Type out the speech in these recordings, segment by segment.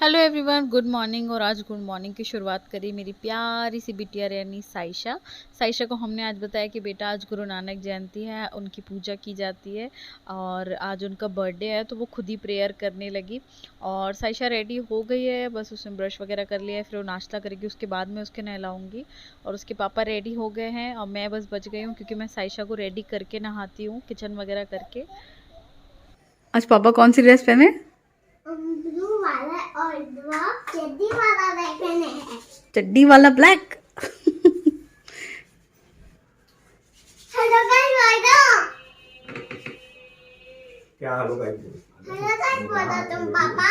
Hello everyone, good morning. और आज good morning की शुरुआत करी मेरी प्यारी सी बिटिया यानी साइशा। साइशा को हमने आज बताया कि बेटा आज गुरु नानक जयंती है, उनकी पूजा की जाती है और आज उनका बर्थडे है, तो वो खुद ही प्रेयर करने लगी। और साइशा रेडी हो गई है, बस उसने ब्रश वगैरह कर लिया है, फिर वो नाश्ता करेगी, उसके बाद मैं उसके नहलाऊंगी। और उसके पापा रेडी हो गए हैं और मैं बस बच गई हूँ, क्योंकि मैं साइशा को रेडी करके नहाती हूँ, किचन वगैरह करके। आज पापा कौन सी ड्रेस पहने? ब्लू वाला और चड्डी वाला पहने हैं। चड्डी वाला ब्लैक। हेलो गाइस, क्या हाल हो भाई? हेलो गाइस बोलो तुम पापा।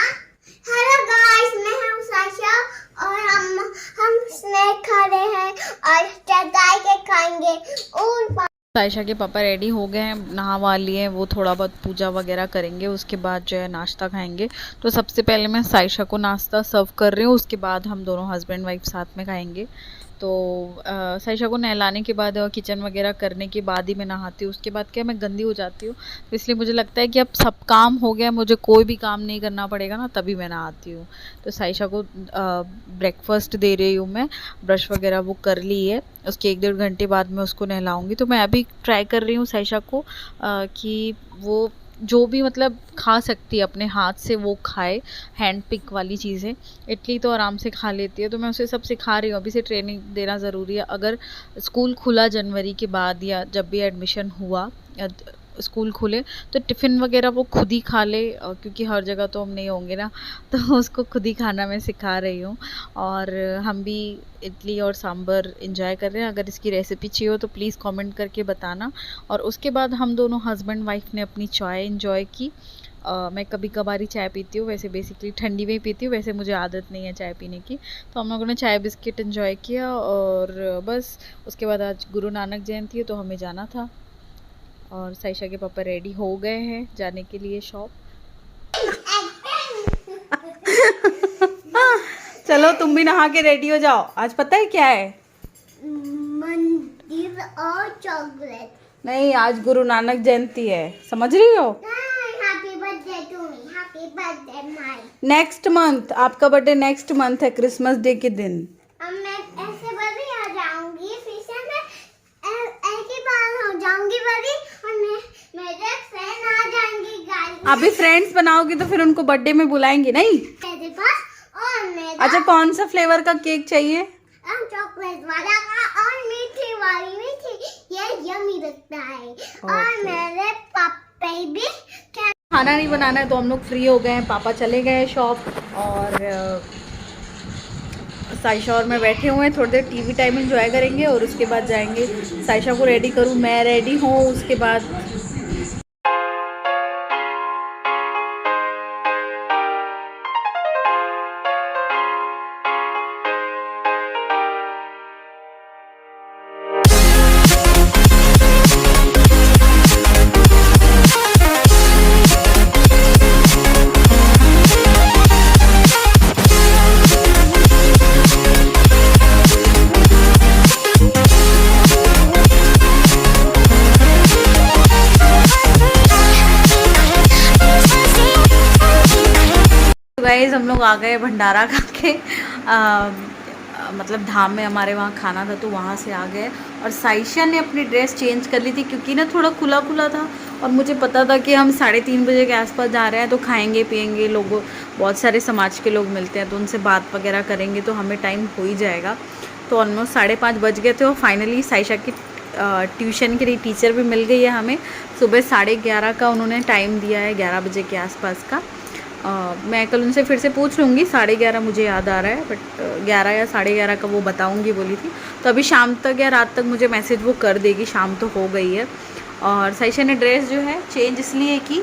हेलो गाइस, मैं हूँ साशा और हम स्नैक खा रहे हैं और चटाई के खाएंगे। और साइशा के पापा रेडी हो गए हैं, नहा लिए हैं, वो थोड़ा बहुत पूजा वगैरह करेंगे, उसके बाद जो है नाश्ता खाएंगे। तो सबसे पहले मैं साइशा को नाश्ता सर्व कर रही हूँ, उसके बाद हम दोनों हस्बैंड वाइफ साथ में खाएंगे। तो साइशा को नहलाने के बाद और किचन वगैरह करने के बाद ही मैं नहाती हूँ। उसके बाद क्या मैं गंदी हो जाती हूँ, तो इसलिए मुझे लगता है कि अब सब काम हो गया, मुझे कोई भी काम नहीं करना पड़ेगा ना, तभी मैं नहाती हूँ। तो साइशा को ब्रेकफास्ट दे रही हूँ मैं, ब्रश वगैरह वो कर ली है, उसके 1-1.5 घंटे बाद मैं उसको नहलाऊंगी। तो मैं अभी ट्राई कर रही हूँ साइशा को कि वो जो भी मतलब खा सकती है अपने हाथ से वो खाए, हैंड पिक वाली चीज़ें। इडली तो आराम से खा लेती है, तो मैं उसे सब सिखा रही हूँ। अभी से ट्रेनिंग देना ज़रूरी है। अगर स्कूल खुला जनवरी के बाद या जब भी एडमिशन हुआ या स्कूल खुले, तो टिफ़िन वगैरह वो खुद ही खा ले, क्योंकि हर जगह तो हम नहीं होंगे ना, तो उसको खुद ही खाना मैं सिखा रही हूँ। और हम भी इडली और सांभर इंजॉय कर रहे हैं। अगर इसकी रेसिपी चाहिए हो तो प्लीज़ कमेंट करके बताना। और उसके बाद हम दोनों हस्बैंड वाइफ ने अपनी चाय इंजॉय की। मैं कभी कभार ही चाय पीती हूँ, वैसे बेसिकली ठंडी में ही पीती हूँ, वैसे मुझे आदत नहीं है चाय पीने की। तो हम लोगों ने चाय बिस्किट इंजॉय किया और बस उसके बाद आज गुरु नानक जयंती है, तो हमें जाना था। और साइशा के पापा रेडी हो गए हैं जाने के लिए शॉप। चलो तुम भी नहा के रेडी हो जाओ। आज पता है क्या है? मंदिर और चॉकलेट। नहीं, आज गुरु नानक जयंती है, समझ रही हो? Happy birthday to me, happy birthday my. Next month आपका बर्थडे, नेक्स्ट मंथ है, क्रिसमस डे के दिन। अब मैं ऐसे बड़ी आ जाऊंगी, फिर से मैं एक ही बार हो जाऊंगी बड़ी और मैं मेरे फ्रेंड आ जाएंगी गाइस। अभी फ्रेंड्स बनाओगी तो फिर उनको बर्थडे में बुलाएंगे नहीं? मेरे पास और मेरा अच्छा, कौन सा फ्लेवर का केक चाहिए? चॉकलेट वाला का और मीठी वाली मीठी, ये यम्मी लगता है। और मेरे पापा भी खाना नहीं बनाना है, तो हम लोग फ्री हो गए हैं, पापा चले गए शॉप और साइशा और मैं बैठे हुए हैं। थोड़ी देर टीवी टाइम एंजॉय करेंगे और उसके बाद जाएंगे। साइशा को रेडी करूँ, मैं रेडी हूँ, उसके बाद गाइस हम लोग आ गए भंडारा खा के। मतलब धाम में हमारे वहाँ खाना था, तो वहाँ से आ गए। और साइशा ने अपनी ड्रेस चेंज कर ली थी, क्योंकि ना थोड़ा खुला खुला था और मुझे पता था कि हम 3:30 बजे के आसपास जा रहे हैं, तो खाएंगे पिएंगे, लोगों बहुत सारे समाज के लोग मिलते हैं, तो उनसे बात वगैरह करेंगे, तो हमें टाइम हो ही जाएगा। तो ऑलमोस्ट 5:30 बज गए थे और फाइनली साइशा की ट्यूशन के लिए टीचर भी मिल गई है हमें। सुबह 11:30 का उन्होंने टाइम दिया है, 11 बजे के आसपास का। मैं कल उनसे फिर से पूछ लूँगी, 11:30 मुझे याद आ रहा है, बट 11 या 11:30 का वो बताऊँगी बोली थी। तो अभी शाम तक या रात तक मुझे मैसेज वो कर देगी, शाम तो हो गई है। और साइशा ने ड्रेस जो है चेंज इसलिए की,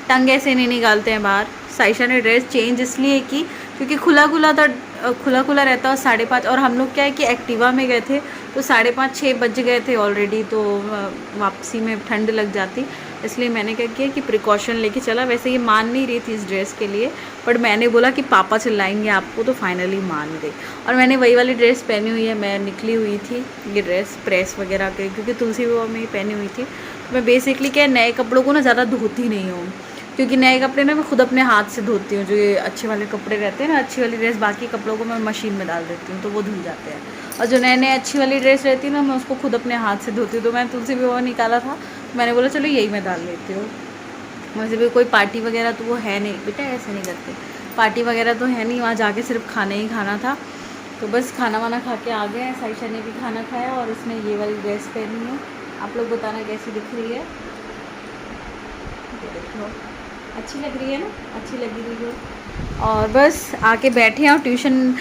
टंग ऐसे नहीं निकालते हैं बाहर। साइशा ने ड्रेस चेंज इसलिए की क्योंकि खुला खुला था, खुला खुला रहता और 5:30, और हम लोग क्या है कि एक्टिवा में गए थे, तो 5:30-6 बज गए थे ऑलरेडी, तो वापसी में ठंड लग जाती, इसलिए मैंने क्या किया कि प्रिकॉशन लेके चला। वैसे ये मान नहीं रही थी इस ड्रेस के लिए, बट मैंने बोला कि पापा चिल्लाएंगे आपको, तो फाइनली मान गई। और मैंने वही वाली ड्रेस पहनी हुई है, मैं निकली हुई थी ये ड्रेस प्रेस वगैरह के, क्योंकि तुलसी विवाह में ही पहनी हुई थी। मैं बेसिकली क्या नए कपड़ों को ना ज़्यादा धोती नहीं हूँ, क्योंकि नए कपड़े ना मैं खुद अपने हाथ से धोती हूँ। जो ये अच्छे वाले कपड़े रहते हैं ना, अच्छी वाली ड्रेस, बाकी कपड़ों को मैं मशीन में डाल देती हूँ तो वो धुल जाते हैं। और जो नए नए अच्छी वाली ड्रेस रहती है ना, मैं उसको खुद अपने हाथ से धोती हूँ। तो मैंने तुलसी भी वो निकाला था, मैंने बोला चलो यही मैं डाल लेती हूँ। वैसे भी कोई पार्टी वगैरह तो वो है नहीं बेटा, ऐसे नहीं करते, पार्टी वगैरह तो है नहीं, वहाँ जाके सिर्फ खाना ही खाना था। तो बस खाना वाना खा के आ गए हैं। साइशा ने भी खाना खाया और उसने ये वाली ड्रेस पहनी है। आप लोग बताना कैसी दिख रही है। देखो अच्छी लग रही है ना, अच्छी लग रही है। और बस आके बैठे हैं और ट्यूशन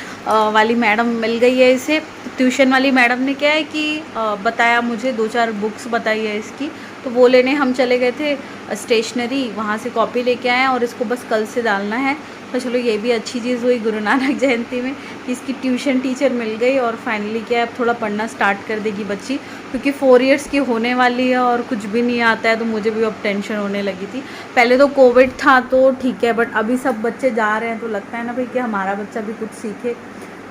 वाली मैडम मिल गई है इसे। ट्यूशन वाली मैडम ने क्या है कि बताया मुझे, 2-4 बुक्स बताई है इसकी, तो वो लेने हम चले गए थे स्टेशनरी, वहाँ से कॉपी लेके आए हैं और इसको बस कल से डालना है। तो चलो ये भी अच्छी चीज़ हुई गुरु नानक जयंती में कि इसकी ट्यूशन टीचर मिल गई और फाइनली क्या है अब थोड़ा पढ़ना स्टार्ट कर देगी बच्ची, क्योंकि 4 इयर्स की होने वाली है और कुछ भी नहीं आता है। तो मुझे भी अब टेंशन होने लगी थी। पहले तो कोविड था तो ठीक है, बट अभी सब बच्चे जा रहे हैं तो लगता है ना भाई कि हमारा बच्चा भी कुछ सीखे।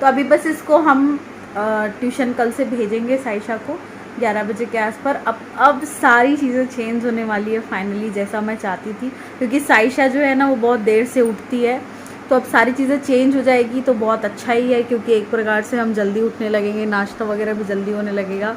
तो अभी बस इसको हम ट्यूशन कल से भेजेंगे साइशा को 11 बजे के आसपास। अब सारी चीज़ें चेंज होने वाली है फाइनली, जैसा मैं चाहती थी, क्योंकि साइशा जो है ना वो बहुत देर से उठती है। तो अब सारी चीज़ें चेंज हो जाएगी तो बहुत अच्छा ही है, क्योंकि एक प्रकार से हम जल्दी उठने लगेंगे, नाश्ता वगैरह भी जल्दी होने लगेगा।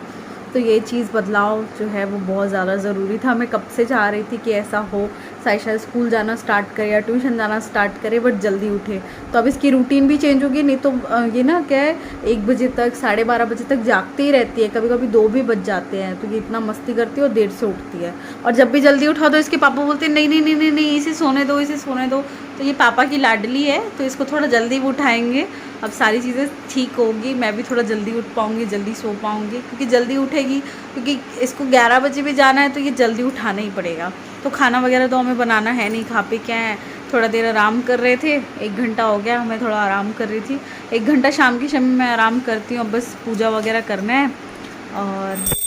तो ये चीज़ बदलाव जो है वो बहुत ज़्यादा ज़रूरी था। मैं कब से चाह रही थी कि ऐसा हो, साइशा स्कूल जाना स्टार्ट करे या ट्यूशन जाना स्टार्ट करे, बट जल्दी उठे। तो अब इसकी रूटीन भी चेंज होगी। नहीं तो ये ना क्या है 1 बजे तक 12:30 बजे तक जागती ही रहती है, कभी कभी 2 भी बज जाते हैं। तो ये इतना मस्ती करती है और देर से उठती है। और जब भी जल्दी उठा तो इसके पापा बोलते हैं नहीं नहीं नहीं नहीं नहीं इसे सोने दो, इसे सोने दो। तो ये पापा की लाडली है तो इसको थोड़ा जल्दी उठाएंगे। अब सारी चीज़ें ठीक होगी, मैं भी थोड़ा जल्दी उठ पाऊँगी, जल्दी सो पाऊँगी, क्योंकि जल्दी उठेगी, क्योंकि इसको 11 बजे भी जाना है तो ये जल्दी उठाना ही पड़ेगा। तो खाना वगैरह तो हमें बनाना है नहीं, खा पी के हैं, थोड़ा देर आराम कर रहे थे, 1 घंटा हो गया हमें थोड़ा आराम कर रही थी। 1 घंटा शाम के समय मैं आराम करती हूँ। अब बस पूजा वगैरह करना है और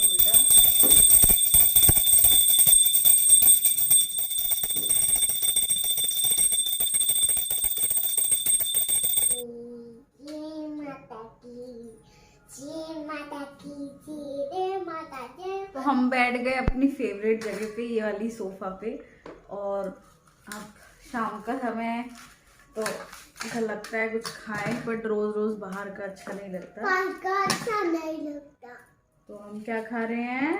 तो हम बैठ गए अपनी फेवरेट जगह पे, ये वाली सोफ़ा पे। और अब शाम का समय है तो ऐसा लगता है कुछ खाएं, बट रोज रोज बाहर का अच्छा नहीं लगता। अच्छा नहीं लगता। तो हम क्या खा रहे हैं?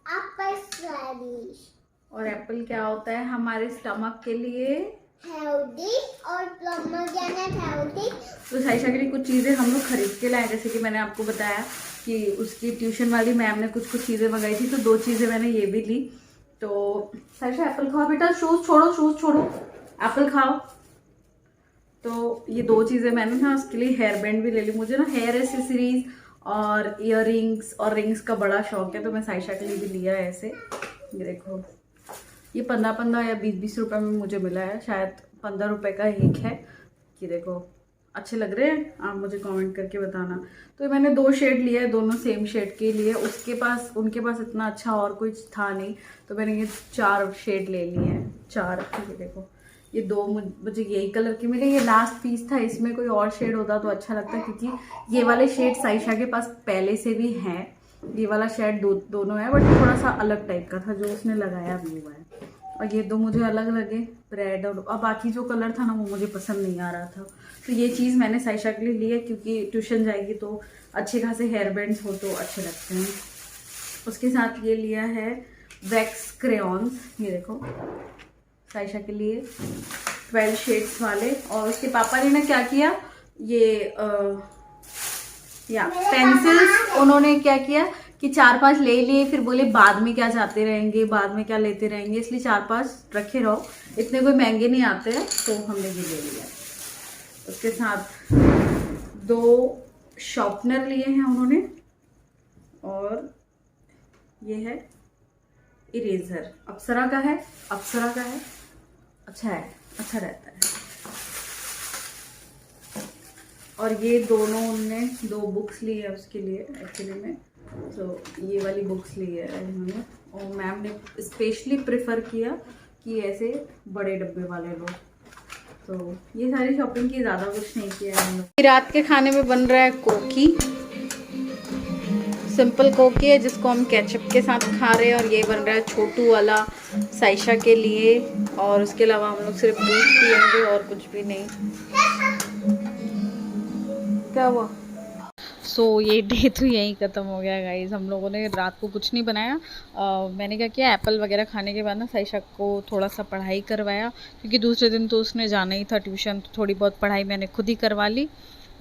Apple squash. और एप्पल क्या होता है हमारे स्टमक के लिए? हेल्दी और पोमेग्रेनेट हेल्दी। तो साइशा के लिए कुछ चीज़ें हम लोग खरीद के लाए, जैसे कि मैंने आपको बताया कि उसकी ट्यूशन वाली मैम ने कुछ चीज़ें मंगाई थी, तो 2 चीज़ें मैंने ये भी ली। तो साइशा एप्पल खाओ बेटा, शूज़ छोड़ो, एप्पल खाओ। तो ये 2 चीज़ें मैंने ना उसके लिए हेयर बैंड भी ले ली। मुझे ना हेयर एसेसरीज और इयररिंग्स और रिंग्स का बड़ा शौक है, तो मैं साइशा के लिए भी लिया है ऐसे। ये देखो, ये 15 या 20 रुपए में मुझे मिला है, शायद 15 रुपए का एक है। ये देखो अच्छे लग रहे हैं, आप मुझे कमेंट करके बताना। तो मैंने 2 शेड लिए हैं, दोनों सेम शेड के लिए। उनके पास इतना अच्छा और कोई था नहीं, तो मैंने ये 4 शेड ले लिए हैं, 4। ये देखो, ये 2 मुझे यही कलर की मिले। ये लास्ट पीस था, इसमें कोई और शेड होता तो अच्छा लगता, क्योंकि ये वाले शेड साइशा के पास पहले से भी हैं। ये वाला शेड दोनों है, बट थोड़ा सा अलग टाइप का था जो उसने लगाया भी हुआ है। और ये 2 मुझे अलग लगे, रेड और बाकी जो कलर था ना वो मुझे पसंद नहीं आ रहा था। तो ये चीज़ मैंने साइशा के लिए ली है, क्योंकि ट्यूशन जाएगी तो अच्छे खासे हेयर बैंड्स हो तो अच्छे लगते हैं। उसके साथ ये लिया है वैक्स क्रेयॉन्स, ये देखो साइशा के लिए 12 शेड्स वाले। और उसके पापा ने ना क्या किया, ये पेंसिल्स उन्होंने क्या किया कि 4-5 ले लिए, फिर बोले बाद में क्या जाते रहेंगे, बाद में क्या लेते रहेंगे, इसलिए 4-5 रखे रहो, इतने कोई महंगे नहीं आते हैं। तो हमने ये ले लिया। उसके साथ 2 शॉर्पनर लिए हैं उन्होंने, और ये है इरेजर, अप्सरा का है, अच्छा है, अच्छा रहता है। और ये दोनों उनने 2 बुक्स ली है उसके लिए एक्चुअली में। तो ये वाली बुक्स ली है उन्होंने, और मैम ने स्पेशली प्रेफर किया कि ऐसे बड़े डब्बे वाले लो। तो ये सारी शॉपिंग की, ज़्यादा कुछ नहीं किया है हम लोग। रात के खाने में बन रहा है कोकी। सिंपल कोकी है जिसको हम केचप के साथ खा रहे हैं, और ये बन रहा है छोटू वाला साइशा के लिए। और उसके अलावा हम लोग सिर्फ दूध पियेंगे और कुछ भी नहीं। क्या हुआ? सो ये डे तो यहीं ख़त्म हो गया गाइस। हम लोगों ने रात को कुछ नहीं बनाया। मैंने क्या किया, एप्पल वगैरह खाने के बाद ना साइशा को थोड़ा सा पढ़ाई करवाया, क्योंकि दूसरे दिन तो उसने जाना ही था ट्यूशन। तो थोड़ी बहुत पढ़ाई मैंने खुद ही करवा ली,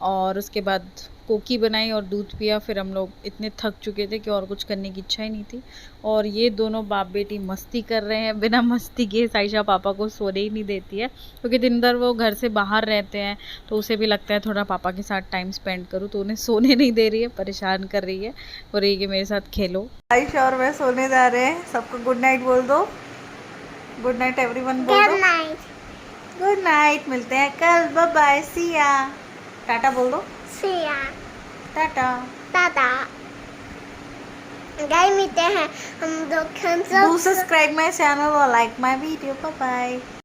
और उसके बाद कोकी बनाई और दूध पिया। फिर हम लोग इतने थक चुके थे कि और कुछ करने की इच्छा ही नहीं थी। और ये दोनों बाप बेटी मस्ती कर रहे हैं। बिना मस्ती किए साइशा पापा को सोने ही नहीं देती है, क्योंकि दिन भर वो घर से बाहर रहते हैं, तो उसे भी लगता है थोड़ा पापा के साथ टाइम स्पेंड करूँ। तो उन्हें सोने नहीं दे रही है, परेशान कर रही है और ये कि मेरे साथ खेलो। साइशा और मैं सोने जा रहे हैं। सबको गुड नाइट बोल दो। गुड नाइट एवरीवन बोल दो। Good night. गुड नाइट, मिलते हैं कल। बाय बाय, सी या। टाटा बोल दो। See ya. Tata. Tata. Guys मिलते हैं हम लोग। Do subscribe my channel or like my video. Bye bye.